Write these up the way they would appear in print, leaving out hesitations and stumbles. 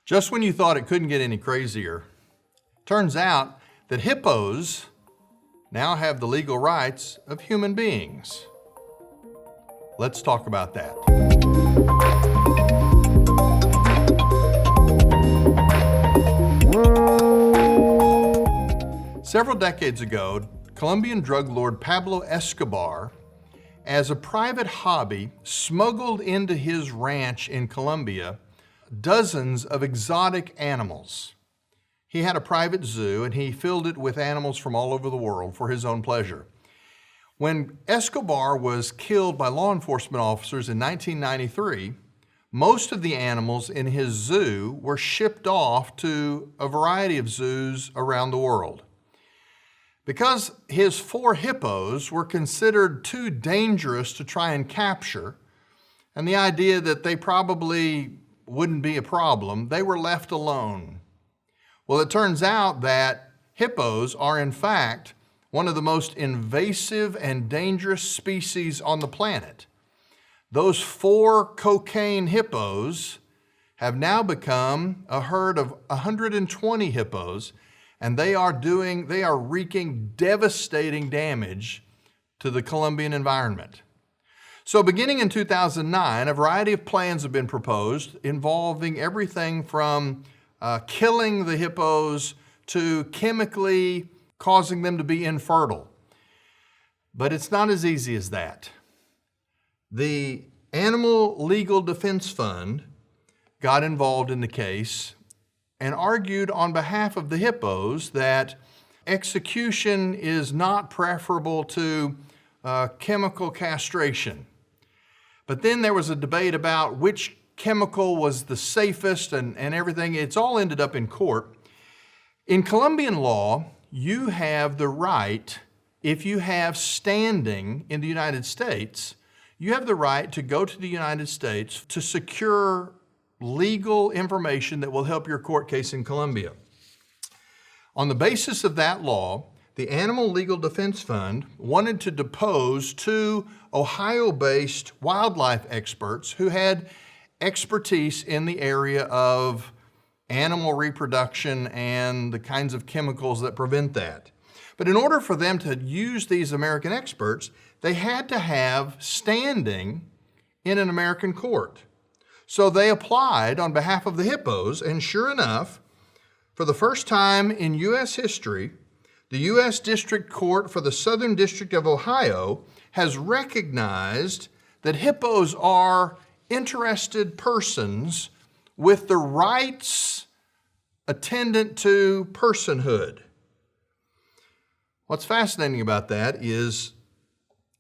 Just when you thought it couldn't get any crazier, turns out that hippos now have the legal rights of human beings. Let's talk about that. Several decades ago, Colombian drug lord Pablo Escobar, as a private hobby, smuggled into his ranch in Colombia dozens of exotic animals. He had a private zoo and he filled it with animals from all over the world for his own pleasure. When Escobar was killed by law enforcement officers in 1993, most of the animals in his zoo were shipped off to a variety of zoos around the world. Because his 4 hippos were considered too dangerous to try and capture, and the idea that they probably wouldn't be a problem, they were left alone. Well, it turns out that hippos are in fact one of the most invasive and dangerous species on the planet. Those 4 cocaine hippos have now become a herd of 120 hippos, and they are wreaking devastating damage to the Colombian environment. So beginning in 2009, a variety of plans have been proposed involving everything from killing the hippos to chemically causing them to be infertile. But it's not as easy as that. The Animal Legal Defense Fund got involved in the case and argued on behalf of the hippos that execution is not preferable to chemical castration. But then there was a debate about which chemical was the safest and everything. It's all ended up in court. In Colombian law, you have the right, if you have standing in the United States, you have the right to go to the United States to secure legal information that will help your court case in Colombia. On the basis of that law, the Animal Legal Defense Fund wanted to depose 2 Ohio-based wildlife experts who had expertise in the area of animal reproduction and the kinds of chemicals that prevent that. But in order for them to use these American experts, they had to have standing in an American court. So they applied on behalf of the hippos, and sure enough, for the first time in U.S. history, the U.S. District Court for the Southern District of Ohio has recognized that hippos are interested persons with the rights attendant to personhood. What's fascinating about that is,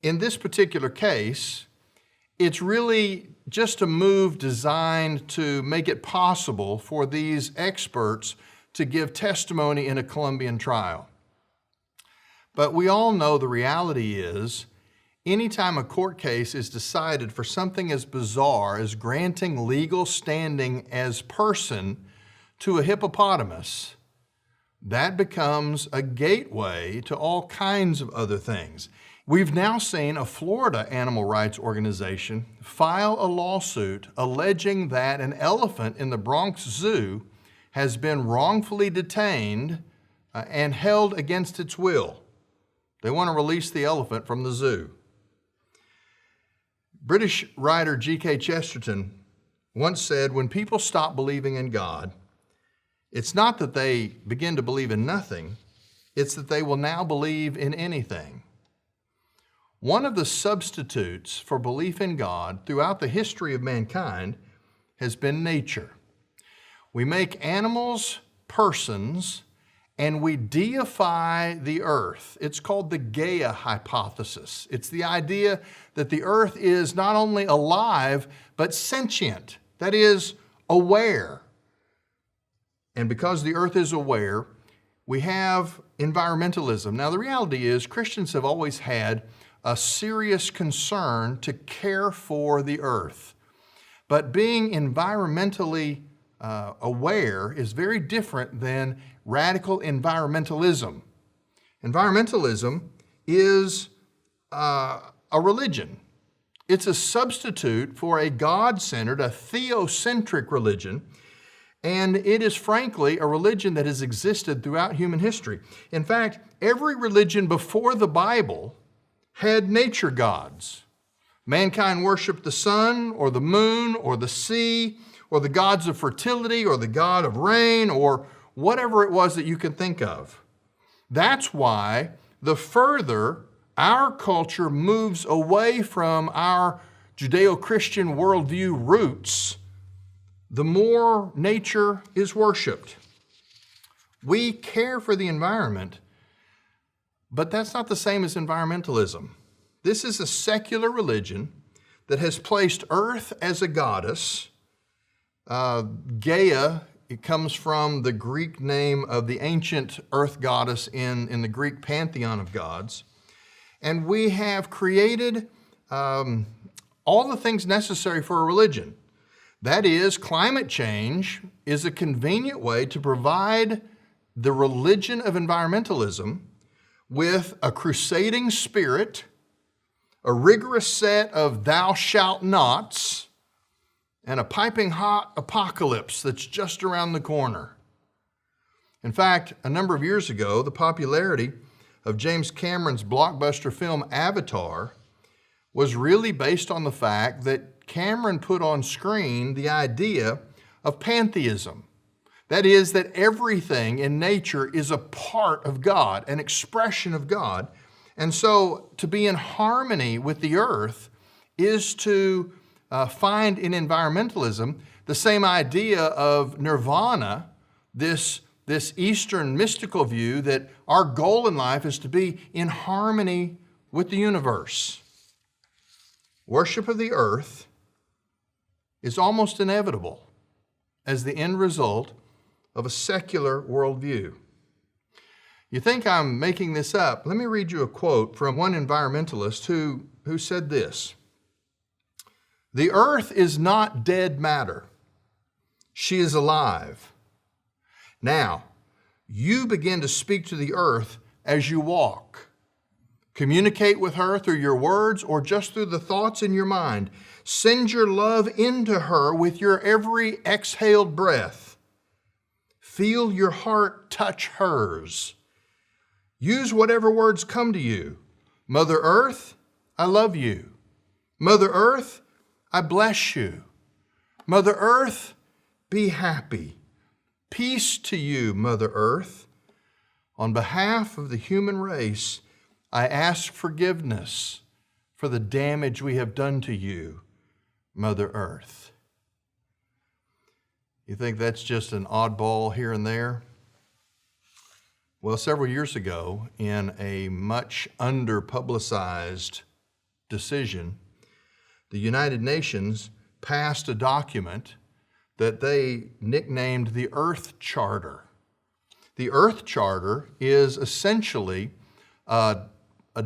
in this particular case, it's really just a move designed to make it possible for these experts to give testimony in a Colombian trial. But we all know the reality is, anytime a court case is decided for something as bizarre as granting legal standing as person to a hippopotamus, that becomes a gateway to all kinds of other things. We've now seen a Florida animal rights organization file a lawsuit alleging that an elephant in the Bronx Zoo has been wrongfully detained and held against its will. They want to release the elephant from the zoo. British writer G.K. Chesterton once said, when people stop believing in God, it's not that they begin to believe in nothing, it's that they will now believe in anything. One of the substitutes for belief in God throughout the history of mankind has been nature. We make animals persons and we deify the earth. It's called the Gaia hypothesis. It's the idea that the earth is not only alive, but sentient, that is, aware. And because the earth is aware, we have environmentalism. Now, the reality is Christians have always had a serious concern to care for the earth. But being environmentally aware is very different than radical environmentalism. Environmentalism is a religion. It's a substitute for a God-centered, a theocentric religion. And it is frankly a religion that has existed throughout human history. In fact, every religion before the Bible had nature gods. Mankind worshiped the sun or the moon or the sea or the gods of fertility or the god of rain or whatever it was that you can think of. That's why the further our culture moves away from our Judeo-Christian worldview roots, the more nature is worshiped. We care for the environment, but that's not the same as environmentalism. This is a secular religion that has placed Earth as a goddess. Gaia, it comes from the Greek name of the ancient earth goddess in the Greek pantheon of gods. And we have created all the things necessary for a religion. That is, climate change is a convenient way to provide the religion of environmentalism with a crusading spirit, a rigorous set of thou shalt nots, and a piping hot apocalypse that's just around the corner. In fact, a number of years ago, the popularity of James Cameron's blockbuster film Avatar was really based on the fact that Cameron put on screen the idea of pantheism. That is, that everything in nature is a part of God, an expression of God. And so to be in harmony with the earth is to find in environmentalism the same idea of nirvana, this Eastern mystical view that our goal in life is to be in harmony with the universe. Worship of the earth is almost inevitable as the end result of a secular worldview. You think I'm making this up? Let me read you a quote from one environmentalist who said this: "The earth is not dead matter. She is alive. Now, you begin to speak to the earth as you walk. Communicate with her through your words or just through the thoughts in your mind. Send your love into her with your every exhaled breath. Feel your heart touch hers. Use whatever words come to you. Mother Earth, I love you. Mother Earth, I bless you. Mother Earth, be happy. Peace to you, Mother Earth. On behalf of the human race, I ask forgiveness for the damage we have done to you, Mother Earth." You think that's just an oddball here and there? Well, several years ago, in a much under-publicized decision, the United Nations passed a document that they nicknamed the Earth Charter. The Earth Charter is essentially a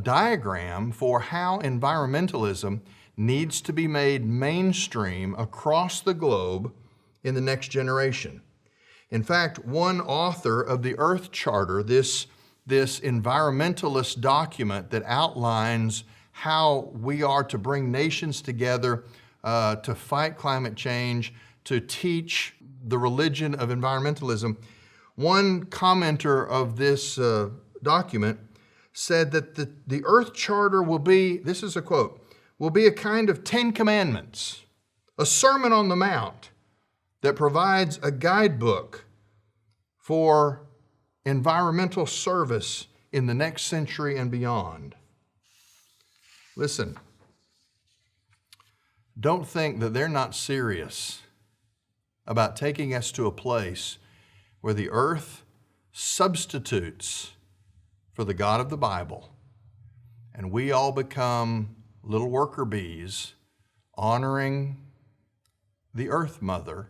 diagram for how environmentalism needs to be made mainstream across the globe in the next generation. In fact, one author of the Earth Charter, this environmentalist document that outlines how we are to bring nations together to fight climate change, to teach the religion of environmentalism, one commenter of this document said that the Earth Charter will be, this is a quote, will be a kind of 10 Commandments, a Sermon on the Mount that provides a guidebook for environmental service in the next century and beyond. Listen, don't think that they're not serious about taking us to a place where the earth substitutes for the God of the Bible, and we all become little worker bees honoring the Earth Mother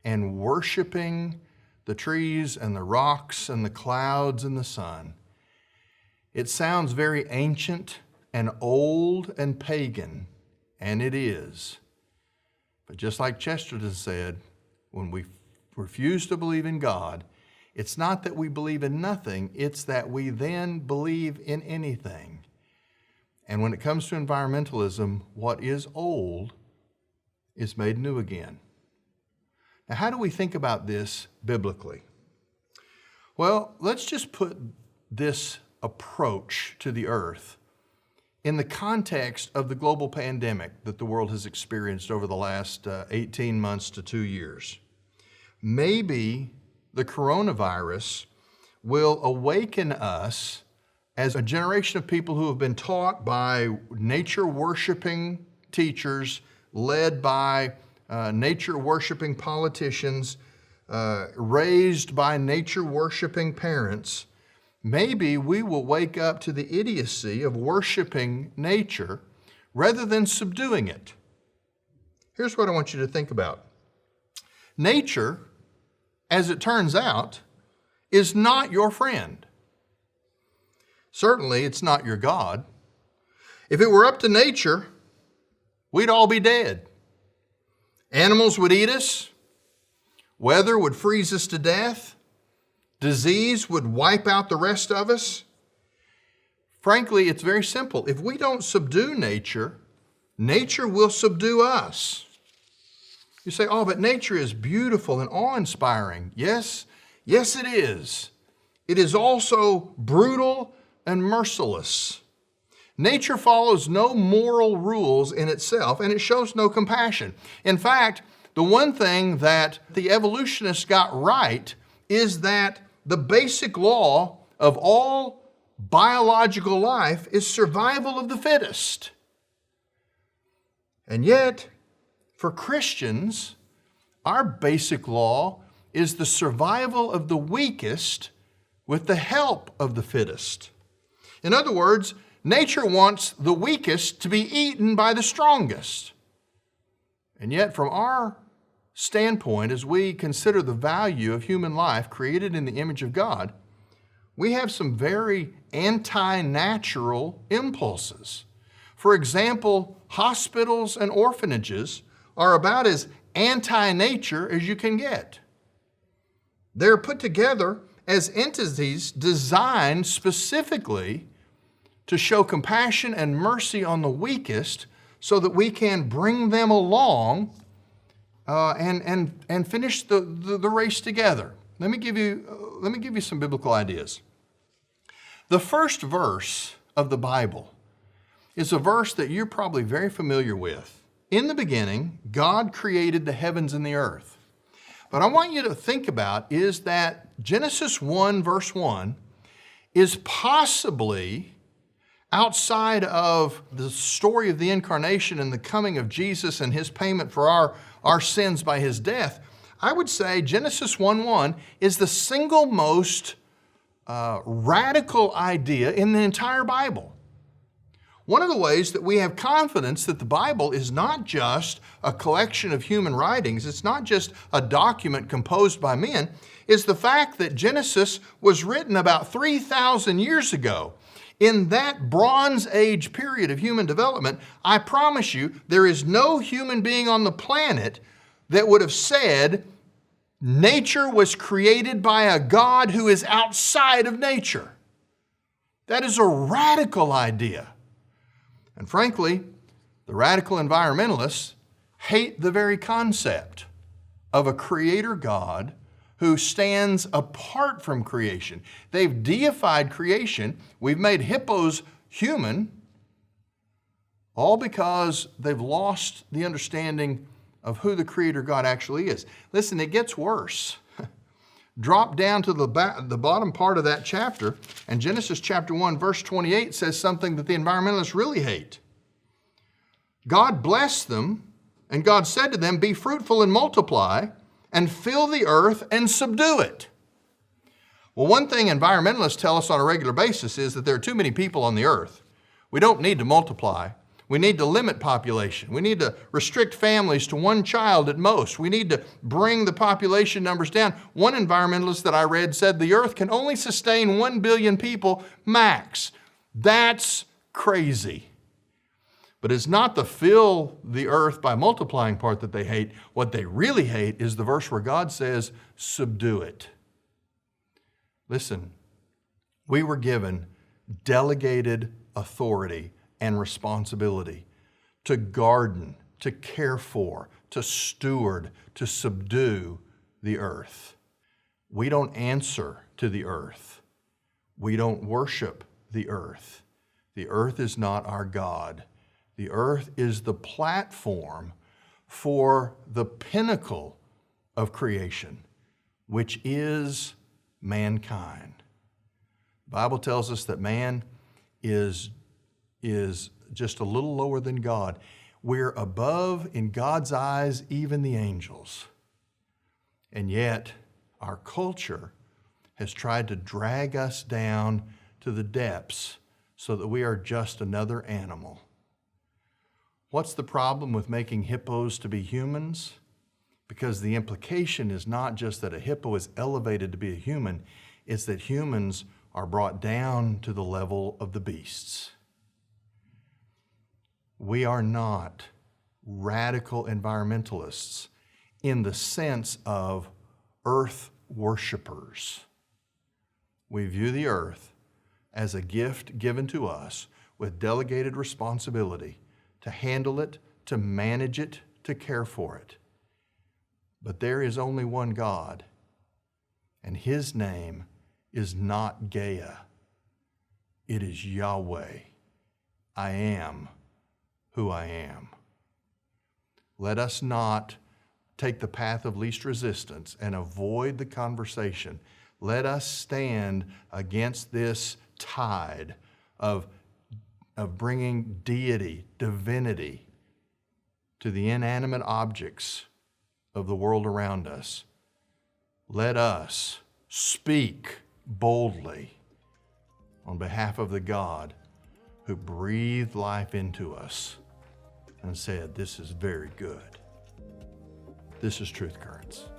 and worshiping the trees and the rocks and the clouds and the sun. It sounds very ancient and old and pagan, and it is. But just like Chesterton said, when we refuse to believe in God, it's not that we believe in nothing, it's that we then believe in anything. And when it comes to environmentalism, what is old is made new again. Now, how do we think about this biblically? Well, let's just put this approach to the earth in the context of the global pandemic that the world has experienced over the last 18 months to 2 years. Maybe the coronavirus will awaken us as a generation of people who have been taught by nature-worshiping teachers, led by nature-worshiping politicians, raised by nature-worshiping parents. Maybe we will wake up to the idiocy of worshiping nature rather than subduing it. Here's what I want you to think about. Nature, as it turns out, is not your friend. Certainly, it's not your God. If it were up to nature, we'd all be dead. Animals would eat us. Weather would freeze us to death. Disease would wipe out the rest of us. Frankly, it's very simple. If we don't subdue nature, nature will subdue us. You say, oh, but nature is beautiful and awe-inspiring. Yes, it is. It is also brutal and merciless. Nature follows no moral rules in itself, and it shows no compassion. In fact, the one thing that the evolutionists got right is that the basic law of all biological life is survival of the fittest. And yet, for Christians, our basic law is the survival of the weakest with the help of the fittest. In other words, nature wants the weakest to be eaten by the strongest. And yet, from our standpoint, as we consider the value of human life created in the image of God, we have some very anti-natural impulses. For example, hospitals and orphanages are about as anti-nature as you can get. They're put together as entities designed specifically to show compassion and mercy on the weakest so that we can bring them along and finish the race together. Let me give you some biblical ideas. The first verse of the Bible is a verse that you're probably very familiar with. In the beginning, God created the heavens and the earth. But I want you to think about is that Genesis 1 verse 1 is possibly outside of the story of the incarnation and the coming of Jesus and his payment for our sins by his death. I would say Genesis 1:1 is the single most radical idea in the entire Bible. One of the ways that we have confidence that the Bible is not just a collection of human writings, it's not just a document composed by men, is the fact that Genesis was written about 3,000 years ago. In that Bronze Age period of human development, I promise you, there is no human being on the planet that would have said nature was created by a God who is outside of nature. That is a radical idea. And frankly, the radical environmentalists hate the very concept of a creator God who stands apart from creation. They've deified creation. We've made hippos human, all because they've lost the understanding of who the creator God actually is. Listen, it gets worse. Drop down to the bottom part of that chapter, and Genesis chapter 1, verse 28 says something that the environmentalists really hate. God blessed them, and God said to them, "Be fruitful and multiply, and fill the earth and subdue it." Well, one thing environmentalists tell us on a regular basis is that there are too many people on the earth. We don't need to multiply. We need to limit population. We need to restrict families to one child at most. We need to bring the population numbers down. One environmentalist that I read said the earth can only sustain 1 billion people max. That's crazy. But it's not the fill the earth by multiplying part that they hate. What they really hate is the verse where God says, subdue it. Listen, we were given delegated authority and responsibility to garden, to care for, to steward, to subdue the earth. We don't answer to the earth. We don't worship the earth. The earth is not our God. The earth is the platform for the pinnacle of creation, which is mankind. The Bible tells us that man is just a little lower than God. We're above, in God's eyes, even the angels. And yet, our culture has tried to drag us down to the depths so that we are just another animal. What's the problem with making hippos to be humans? Because the implication is not just that a hippo is elevated to be a human, it's that humans are brought down to the level of the beasts. We are not radical environmentalists in the sense of earth worshipers. We view the earth as a gift given to us with delegated responsibility to handle it, to manage it, to care for it. But there is only one God, and His name is not Gaia. It is Yahweh. I am who I am. Let us not take the path of least resistance and avoid the conversation. Let us stand against this tide of bringing deity, divinity to the inanimate objects of the world around us. Let us speak boldly on behalf of the God who breathed life into us and said, "This is very good." This is Truth Currents.